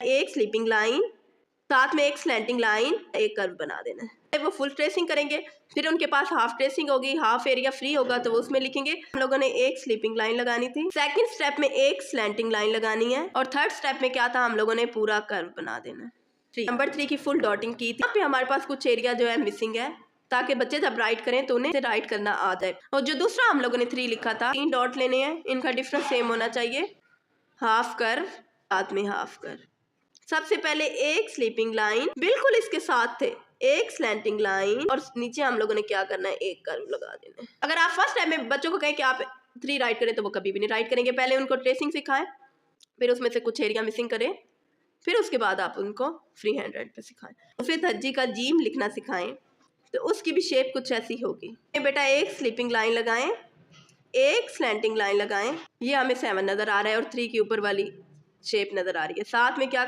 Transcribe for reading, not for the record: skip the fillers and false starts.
एक sleeping line, साथ में एक स्लैंटिंग लाइन, एक कर्व बना देना है। वो फुल ट्रेसिंग करेंगे, फिर उनके पास हाफ ट्रेसिंग होगी, हाफ एरिया फ्री होगा तो वो उसमें लिखेंगे। हम लोगों ने एक स्लीपिंग लाइन लगानी थी, सेकंड स्टेप में एक स्लैंटिंग लाइन लगानी है, और थर्ड स्टेप में क्या था, हम लोगों ने पूरा कर्व बना देना है। नंबर 3 की फुल डॉटिंग की थी। यहाँ पे हमारे पास कुछ एरिया जो है मिसिंग है, ताकि बच्चे जब राइट करें तो उन्हें राइट करना आ जाए। और जो दूसरा हम लोगों ने 3 लिखा था, 3 डॉट लेने हैं, इनका डिफरेंस सेम होना चाहिए, हाफ कर्व साथ में हाफ कर्व। सबसे पहले एक स्लीपिंग लाइन बिल्कुल इसके साथ थे, एक स्लैंटिंग लाइन, और नीचे हम लोगों ने क्या करना है, एक कर्व लगा देना है। अगर आप फर्स्ट टाइम में बच्चों को कहें कि आप 3 राइट करें तो वो कभी भी नहीं राइट करेंगे। पहले उनको ट्रेसिंग सिखाएं, फिर उसमें से कुछ एरिया मिसिंग करें, फिर उसके बाद आप उनको फ्री हैंड राइट पे सिखाएं। तो फिर धज्जी का जीम लिखना सिखाएं, तो उसकी भी शेप कुछ ऐसी होगी। बेटा एक स्लीपिंग लाइन लगाएं, एक स्लैंटिंग लाइन लगाएं, ये हमें 7 नजर आ रहा है और 3 की ऊपर वाली शेप नजर आ रही है। साथ में क्या